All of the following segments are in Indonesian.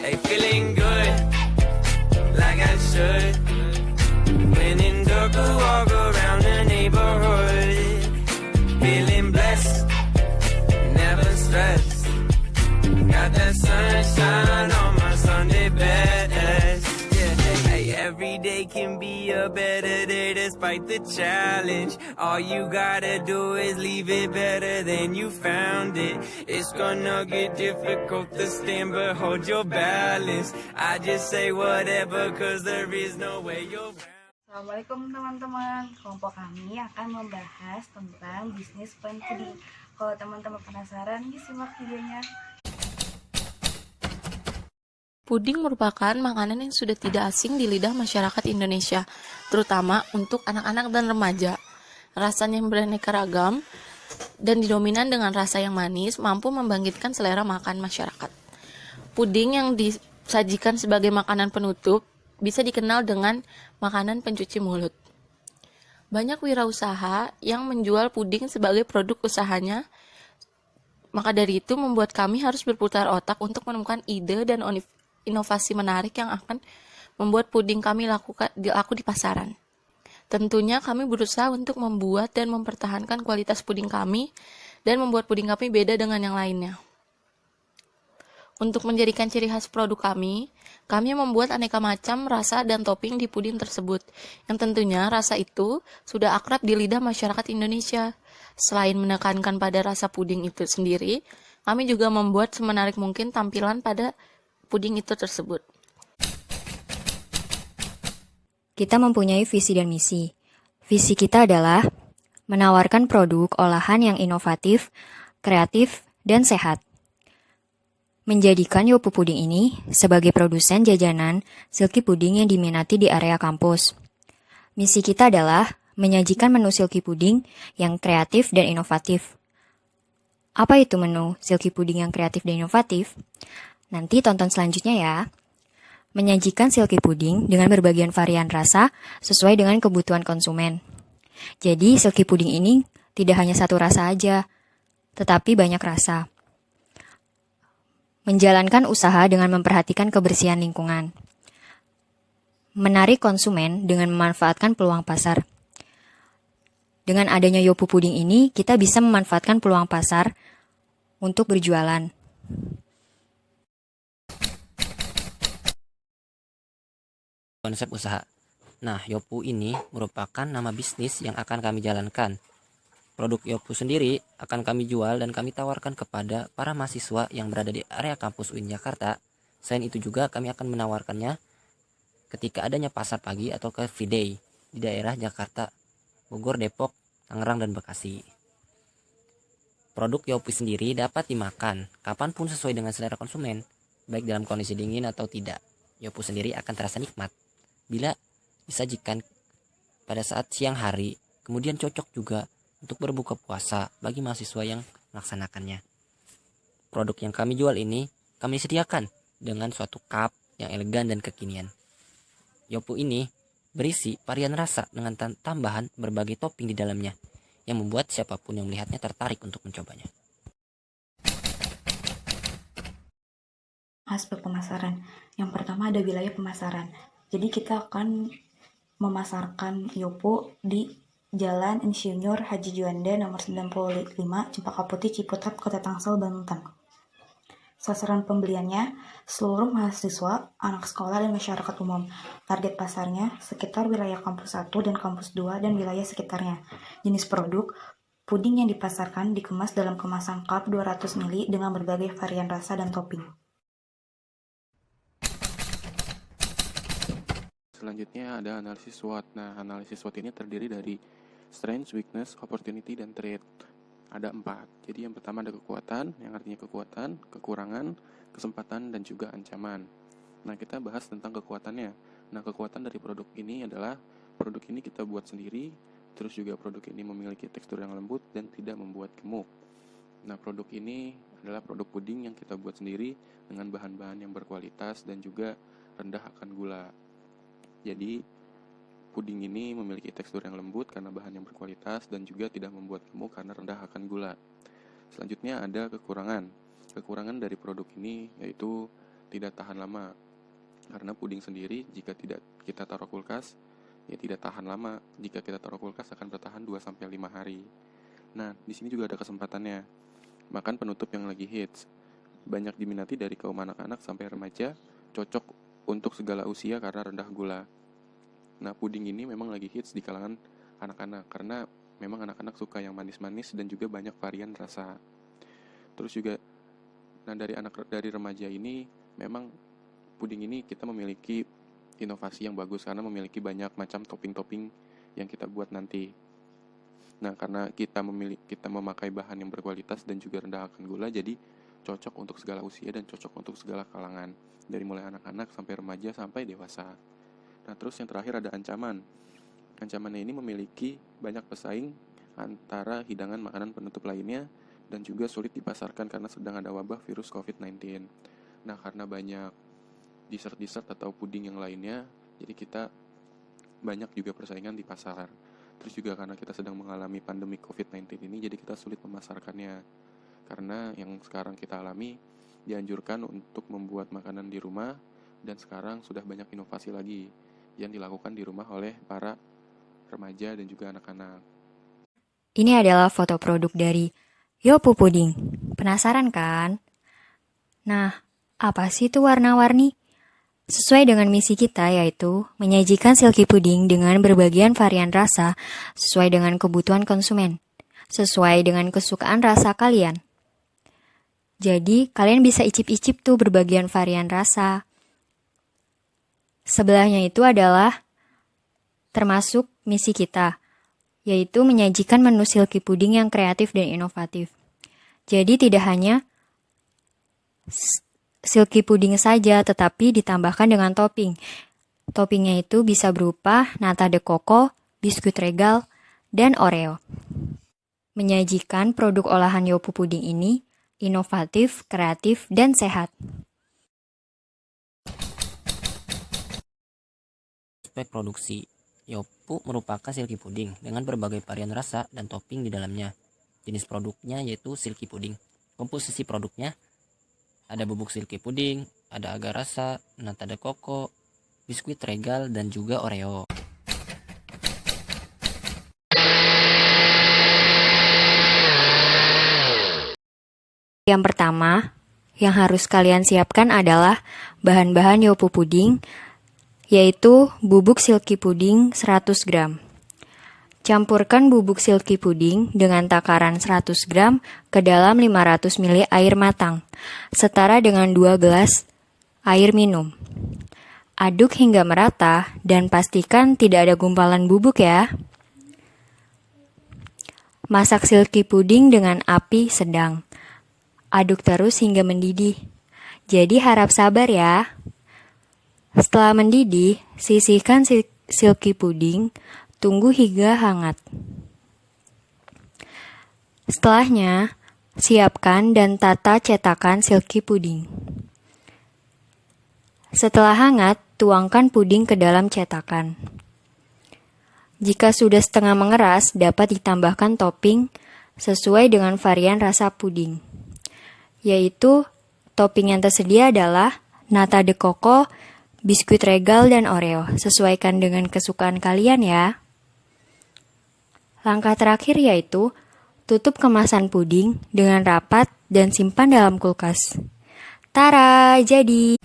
Hey, feeling good, like I should. When in dark, I walk around the neighborhood. Feeling blessed, never stressed. Got that sunshine on my Sunday best. Yeah, hey, every day can be a better day despite the challenge. All you gotta do is leave it better than you found it. It's gonna get difficult to stand, but hold your balance. I just say whatever, cause there is no way you're. Assalamualaikum teman-teman, kelompok kami akan membahas tentang bisnis plan puding. Kalau teman-teman penasaran, yuk simak videonya. Puding merupakan makanan yang sudah tidak asing di lidah masyarakat Indonesia, terutama untuk anak-anak dan remaja. Rasanya yang beraneka ragam dan didominan dengan rasa yang manis, mampu membangkitkan selera makan masyarakat. Puding yang disajikan sebagai makanan penutup bisa dikenal dengan makanan pencuci mulut. Banyak wirausaha yang menjual puding sebagai produk usahanya, maka dari itu membuat kami harus berputar otak untuk menemukan ide dan inovasi menarik yang akan membuat puding kami laku di pasaran. Tentunya kami berusaha untuk membuat dan mempertahankan kualitas puding kami dan membuat puding kami beda dengan yang lainnya. Untuk menjadikan ciri khas produk kami membuat aneka macam rasa dan topping di puding tersebut, yang tentunya rasa itu sudah akrab di lidah masyarakat Indonesia. Selain menekankan pada rasa puding itu sendiri, kami juga membuat semenarik mungkin tampilan pada puding itu tersebut. Kita mempunyai visi dan misi. Visi kita adalah menawarkan produk olahan yang inovatif, kreatif, dan sehat. Menjadikan Yopu Puding ini sebagai produsen jajanan silky puding yang diminati di area kampus. Misi kita adalah menyajikan menu silky puding yang kreatif dan inovatif. Apa itu menu silky puding yang kreatif dan inovatif? Nanti tonton selanjutnya ya. Menyajikan silky puding dengan berbagai varian rasa sesuai dengan kebutuhan konsumen. Jadi silky puding ini tidak hanya satu rasa aja, tetapi banyak rasa. Menjalankan usaha dengan memperhatikan kebersihan lingkungan. Menarik konsumen dengan memanfaatkan peluang pasar. Dengan adanya Yopu Puding ini, kita bisa memanfaatkan peluang pasar untuk berjualan. Konsep usaha. Nah, Yopu ini merupakan nama bisnis yang akan kami jalankan. Produk Yopu sendiri akan kami jual dan kami tawarkan kepada para mahasiswa yang berada di area kampus UIN Jakarta. Selain itu juga kami akan menawarkannya ketika adanya pasar pagi atau ke V-Day di daerah Jakarta, Bogor, Depok, Tangerang, dan Bekasi. Produk Yopu sendiri dapat dimakan kapanpun sesuai dengan selera konsumen, baik dalam kondisi dingin atau tidak. Yopu sendiri akan terasa nikmat bila disajikan pada saat siang hari, kemudian cocok juga untuk berbuka puasa bagi mahasiswa yang melaksanakannya. Produk yang kami jual ini kami sediakan dengan suatu cup yang elegan dan kekinian. Yopu ini berisi varian rasa dengan tambahan berbagai topping di dalamnya yang membuat siapapun yang melihatnya tertarik untuk mencobanya. Aspek pemasaran. Yang pertama ada wilayah pemasaran. Jadi kita akan memasarkan Yopu di Jalan Insinyur Haji Juanda nomor 95, Cempaka Putih, Ciputat, Kota Tangsel, Banten. Sasaran pembeliannya seluruh mahasiswa, anak sekolah, dan masyarakat umum. Target pasarnya sekitar wilayah kampus 1 dan kampus 2 dan wilayah sekitarnya. Jenis produk, puding yang dipasarkan dikemas dalam kemasan cup 200 ml dengan berbagai varian rasa dan topping. Selanjutnya ada analisis SWOT. Nah, analisis SWOT ini terdiri dari strength, weakness, opportunity, dan threat. Ada 4. Jadi yang pertama ada kekuatan, yang artinya kekuatan, kekurangan, kesempatan, dan juga ancaman. Nah, kita bahas tentang kekuatannya. Nah, kekuatan dari produk ini adalah produk ini kita buat sendiri, terus juga produk ini memiliki tekstur yang lembut dan tidak membuat gemuk. Nah, produk ini adalah produk puding yang kita buat sendiri dengan bahan-bahan yang berkualitas dan juga rendah akan gula. Jadi, puding ini memiliki tekstur yang lembut karena bahan yang berkualitas dan juga tidak membuat gemuk karena rendah akan gula. Selanjutnya ada kekurangan. Kekurangan dari produk ini yaitu tidak tahan lama. Karena puding sendiri jika tidak kita taruh kulkas, ya tidak tahan lama. Jika kita taruh kulkas akan bertahan 2-5 hari. Nah, di sini juga ada kesempatannya. Makan penutup yang lagi hits. Banyak diminati dari kaum anak-anak sampai remaja, cocok untuk segala usia karena rendah gula. Nah, puding ini memang lagi hits di kalangan anak-anak karena memang anak-anak suka yang manis-manis dan juga banyak varian rasa. Terus juga dari remaja ini memang puding ini kita memiliki inovasi yang bagus karena memiliki banyak macam topping-topping yang kita buat nanti. Nah, karena kita memakai bahan yang berkualitas dan juga rendah akan gula, jadi cocok untuk segala usia dan cocok untuk segala kalangan, dari mulai anak-anak sampai remaja sampai dewasa. Nah, terus yang terakhir ada ancaman. Ancamannya ini memiliki banyak pesaing antara hidangan makanan penutup lainnya dan juga sulit dipasarkan karena sedang ada wabah virus COVID-19. Nah, karena banyak dessert atau puding yang lainnya, jadi kita banyak juga persaingan di pasar. Terus juga karena kita sedang mengalami pandemi COVID-19 ini, jadi kita sulit memasarkannya. Karena yang sekarang kita alami, dianjurkan untuk membuat makanan di rumah, dan sekarang sudah banyak inovasi lagi yang dilakukan di rumah oleh para remaja dan juga anak-anak. Ini adalah foto produk dari Yopu Puding. Penasaran kan? Nah, apa sih itu warna-warni? Sesuai dengan misi kita, yaitu menyajikan silky puding dengan berbagian varian rasa sesuai dengan kebutuhan konsumen, sesuai dengan kesukaan rasa kalian. Jadi, kalian bisa icip-icip tuh berbagian varian rasa. Sebelahnya itu adalah termasuk misi kita, yaitu menyajikan menu silky puding yang kreatif dan inovatif. Jadi, tidak hanya silky puding saja, tetapi ditambahkan dengan topping. Toppingnya itu bisa berupa nata de coco, biskuit regal, dan oreo. Menyajikan produk olahan Yopu Puding ini inovatif, kreatif, dan sehat. Spek produksi Yopu merupakan silky puding dengan berbagai varian rasa dan topping di dalamnya. Jenis produknya yaitu silky puding. Komposisi produknya ada bubuk silky puding, ada agar rasa, nata de coco, biskuit regal, dan juga oreo. Yang pertama, yang harus kalian siapkan adalah bahan-bahan Yopu Puding, yaitu bubuk silky puding 100 gram. Campurkan bubuk silky puding dengan takaran 100 gram ke dalam 500 ml air matang, setara dengan 2 gelas air minum. Aduk hingga merata dan pastikan tidak ada gumpalan bubuk ya. Masak silky puding dengan api sedang. Aduk terus hingga mendidih. Jadi harap sabar ya. Setelah mendidih, sisihkan silky puding. Tunggu hingga hangat. Setelahnya, siapkan dan tata cetakan silky puding. Setelah hangat, tuangkan puding ke dalam cetakan. Jika sudah setengah mengeras, dapat ditambahkan topping sesuai dengan varian rasa puding. Yaitu, topping yang tersedia adalah nata de coco, biskuit regal, dan oreo. Sesuaikan dengan kesukaan kalian ya. Langkah terakhir yaitu tutup kemasan puding dengan rapat dan simpan dalam kulkas. Tara, jadi!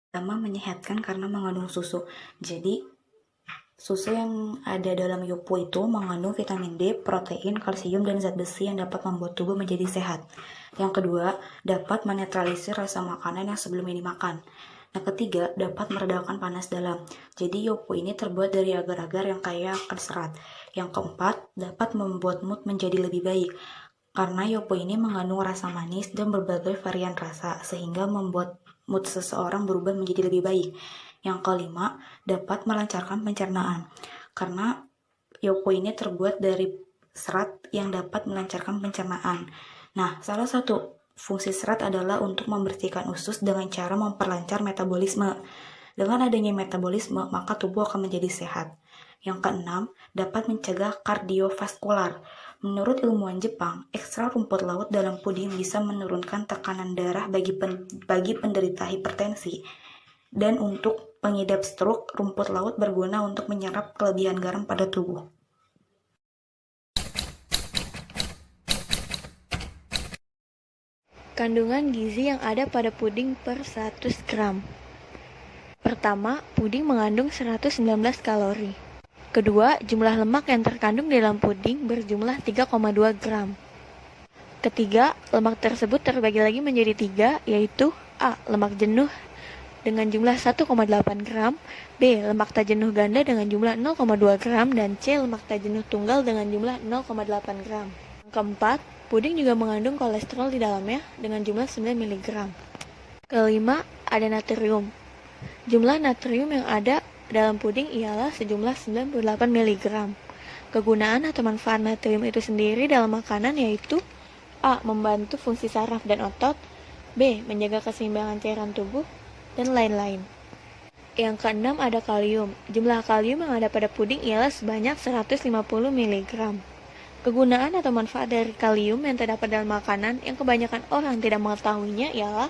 Pertama, menyehatkan karena mengandung susu. Jadi, susu yang ada dalam Yopu itu mengandung vitamin D, protein, kalsium, dan zat besi yang dapat membuat tubuh menjadi sehat. Yang kedua, dapat menetralisir rasa makanan yang sebelum ini dimakan. Yang ketiga, dapat meredakan panas dalam. Jadi Yopu ini terbuat dari agar-agar yang kaya akan serat. Yang keempat, dapat membuat mood menjadi lebih baik. Karena Yopu ini mengandung rasa manis dan berbagai varian rasa, sehingga membuat mood seseorang berubah menjadi lebih baik. Yang kelima, dapat melancarkan pencernaan. Karena Yopu ini terbuat dari serat yang dapat melancarkan pencernaan. Nah, salah satu fungsi serat adalah untuk membersihkan usus dengan cara memperlancar metabolisme. Dengan adanya metabolisme, maka tubuh akan menjadi sehat. Yang keenam, dapat mencegah kardiovaskular. Menurut ilmuwan Jepang, ekstra rumput laut dalam puding bisa menurunkan tekanan darah bagi penderita hipertensi. Dan untuk pengidap stroke, rumput laut berguna untuk menyerap kelebihan garam pada tubuh. Kandungan gizi yang ada pada puding per 100 gram. Pertama, puding mengandung 119 kalori. Kedua, jumlah lemak yang terkandung di dalam puding berjumlah 3,2 gram. Ketiga, lemak tersebut terbagi lagi menjadi 3, yaitu A. Lemak jenuh dengan jumlah 1,8 gram, B. Lemak tak jenuh ganda dengan jumlah 0,2 gram, dan C. Lemak tak jenuh tunggal dengan jumlah 0,8 gram. Yang keempat, puding juga mengandung kolesterol di dalamnya dengan jumlah 9 mg. Kelima, ada natrium. Jumlah natrium yang ada dalam puding ialah sejumlah 98 mg. Kegunaan atau manfaat natrium itu sendiri dalam makanan yaitu A. Membantu fungsi saraf dan otot, B. Menjaga keseimbangan cairan tubuh, dan lain-lain. Yang keenam ada kalium. Jumlah kalium yang ada pada puding ialah sebanyak 150 mg. Kegunaan atau manfaat dari kalium yang terdapat dalam makanan yang kebanyakan orang tidak mengetahuinya ialah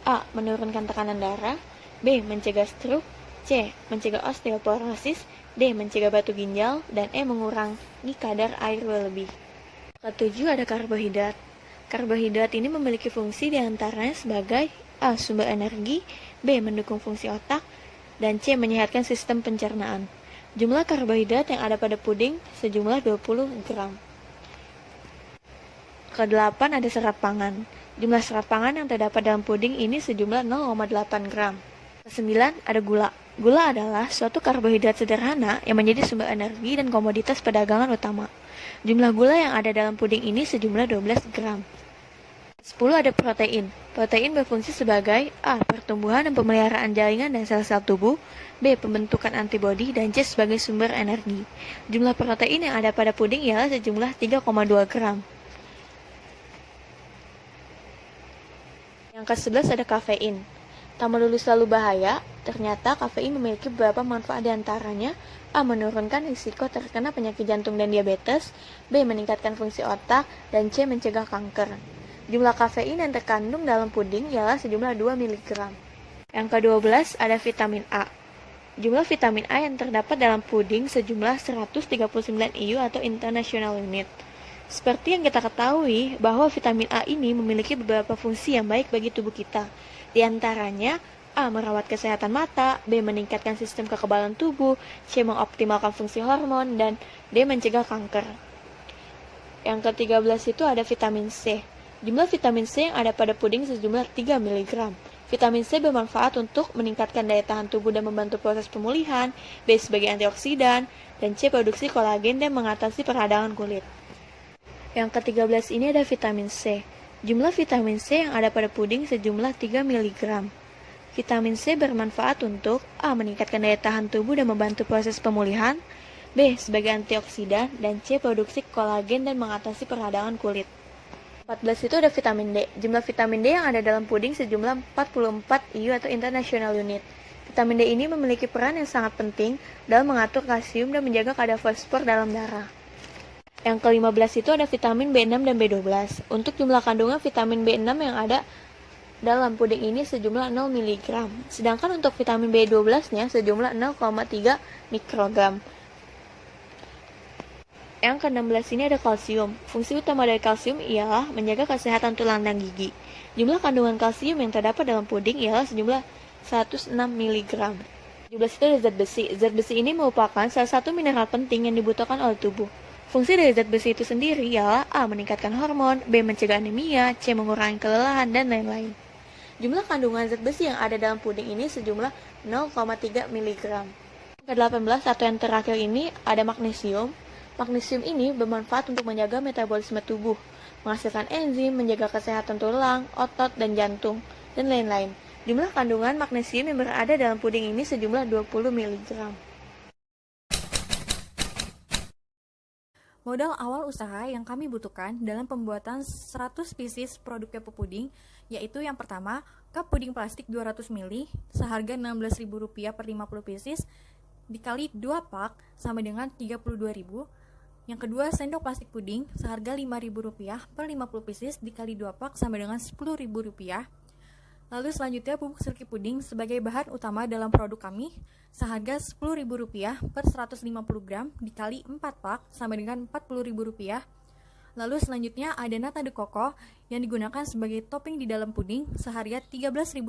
A. Menurunkan tekanan darah, B. Mencegah stroke, C. Mencegah osteoporosis, D. Mencegah batu ginjal, dan E. Mengurangi kadar air berlebih. Ketujuh ada karbohidrat. Karbohidrat ini memiliki fungsi diantaranya sebagai A. Sumber energi, B. Mendukung fungsi otak, dan C. Menyehatkan sistem pencernaan. Jumlah karbohidrat yang ada pada puding sejumlah 20 gram. Kedelapan ada serat pangan. Jumlah serat pangan yang terdapat dalam puding ini sejumlah 0,8 gram. Kesembilan ada gula. Gula adalah suatu karbohidrat sederhana yang menjadi sumber energi dan komoditas perdagangan utama. Jumlah gula yang ada dalam puding ini sejumlah 12 gram. 10 ada protein. Protein berfungsi sebagai A. Pertumbuhan dan pemeliharaan jaringan dan sel-sel tubuh, B. Pembentukan antibodi, dan C. Sebagai sumber energi. Jumlah protein yang ada pada puding ialah sejumlah 3,2 gram. Yang ke-11 ada kafein. Tak melulu selalu bahaya, ternyata kafein memiliki beberapa manfaat diantaranya A. Menurunkan risiko terkena penyakit jantung dan diabetes, B. Meningkatkan fungsi otak, dan C. Mencegah kanker. Jumlah kafein yang terkandung dalam puding ialah sejumlah 2 mg. Yang ke-12 ada vitamin A. Jumlah vitamin A yang terdapat dalam puding sejumlah 139 IU atau International Unit. Seperti yang kita ketahui bahwa vitamin A ini memiliki beberapa fungsi yang baik bagi tubuh kita. Di antaranya A. Merawat kesehatan mata, B. Meningkatkan sistem kekebalan tubuh, C. Mengoptimalkan fungsi hormon, dan D. Mencegah kanker. Yang ke-13 itu ada vitamin C. Jumlah vitamin C yang ada pada puding sejumlah 3 mg. Vitamin C bermanfaat untuk meningkatkan daya tahan tubuh dan membantu proses pemulihan, B. Sebagai antioksidan, dan C. Produksi kolagen dan mengatasi peradangan kulit. Yang ke-13 ini ada vitamin C. Jumlah vitamin C yang ada pada puding sejumlah 3 mg. Vitamin C bermanfaat untuk A. Meningkatkan daya tahan tubuh dan membantu proses pemulihan, B. Sebagai antioksidan, dan C. Produksi kolagen dan mengatasi peradangan kulit. 14 itu ada vitamin D. Jumlah vitamin D yang ada dalam puding sejumlah 44 IU atau International Unit. Vitamin D ini memiliki peran yang sangat penting dalam mengatur kalsium dan menjaga kadar fosfor dalam darah. Yang ke-15 itu ada vitamin B6 dan B12. Untuk jumlah kandungan vitamin B6 yang ada dalam puding ini sejumlah 0 mg. Sedangkan untuk vitamin B12-nya sejumlah 0,3 mikrogram. Yang ke-16 ini ada kalsium. Fungsi utama dari kalsium ialah menjaga kesehatan tulang dan gigi. Jumlah kandungan kalsium yang terdapat dalam puding ialah sejumlah 106 mg. 17 itu ada zat besi. Zat besi ini merupakan salah satu mineral penting yang dibutuhkan oleh tubuh. Fungsi dari zat besi itu sendiri ialah A. Meningkatkan hormon, B. Mencegah anemia, C. Mengurangi kelelahan, dan lain-lain. Jumlah kandungan zat besi yang ada dalam puding ini sejumlah 0,3 mg. Ke-18 atau yang terakhir ini ada magnesium. Magnesium ini bermanfaat untuk menjaga metabolisme tubuh, menghasilkan enzim, menjaga kesehatan tulang, otot, dan jantung, dan lain-lain. Jumlah kandungan magnesium yang berada dalam puding ini sejumlah 20 mg. Modal awal usaha yang kami butuhkan dalam pembuatan 100 pieces produk Yopo Puding, yaitu yang pertama, cup puding plastik 200 ml seharga Rp16.000 per 50 pieces, dikali 2 pak sama dengan Rp32.000. Yang kedua, sendok plastik puding seharga Rp5.000 per 50 pieces dikali 2 pak sama dengan Rp10.000. Lalu selanjutnya bubuk silki puding sebagai bahan utama dalam produk kami seharga Rp10.000 per 150 gram dikali 4 pak sama dengan Rp40.000. Lalu selanjutnya ada nata de coco yang digunakan sebagai topping di dalam puding seharga Rp13.000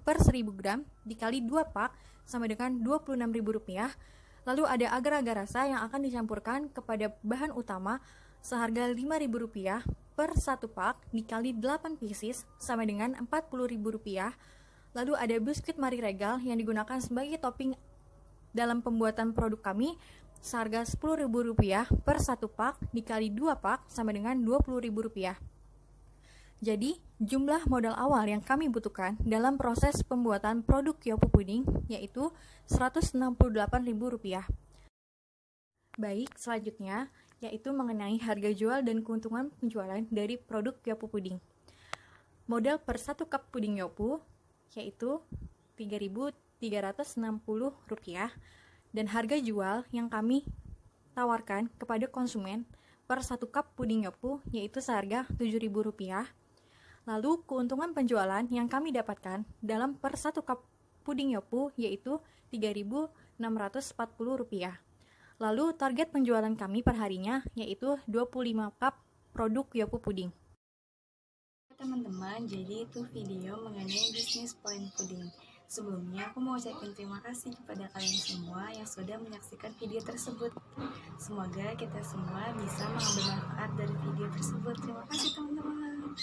per 1000 gram dikali 2 pak sama dengan Rp26.000. Lalu ada agar-agar rasa yang akan dicampurkan kepada bahan utama seharga Rp5.000 per 1 pak dikali 8 pieces sama dengan Rp40.000. Lalu ada biskuit Marie Regal yang digunakan sebagai topping dalam pembuatan produk kami seharga Rp10.000 per 1 pak dikali 2 pak sama dengan Rp20.000. Jadi, jumlah modal awal yang kami butuhkan dalam proses pembuatan produk Yopu Puding yaitu Rp168.000. Baik, selanjutnya yaitu mengenai harga jual dan keuntungan penjualan dari produk Yopu Puding. Modal per 1 cup puding Yopu yaitu Rp3.360 dan harga jual yang kami tawarkan kepada konsumen per 1 cup puding Yopu yaitu seharga Rp7.000. Lalu keuntungan penjualan yang kami dapatkan dalam per 1 cup puding Yopu yaitu Rp3.640. Lalu target penjualan kami per harinya yaitu 25 cup produk Yopu Puding. Teman-teman, jadi itu video mengenai bisnis point puding. Sebelumnya aku mau ucapkan terima kasih kepada kalian semua yang sudah menyaksikan video tersebut. Semoga kita semua bisa mengambil manfaat dari video tersebut. Terima kasih teman-teman.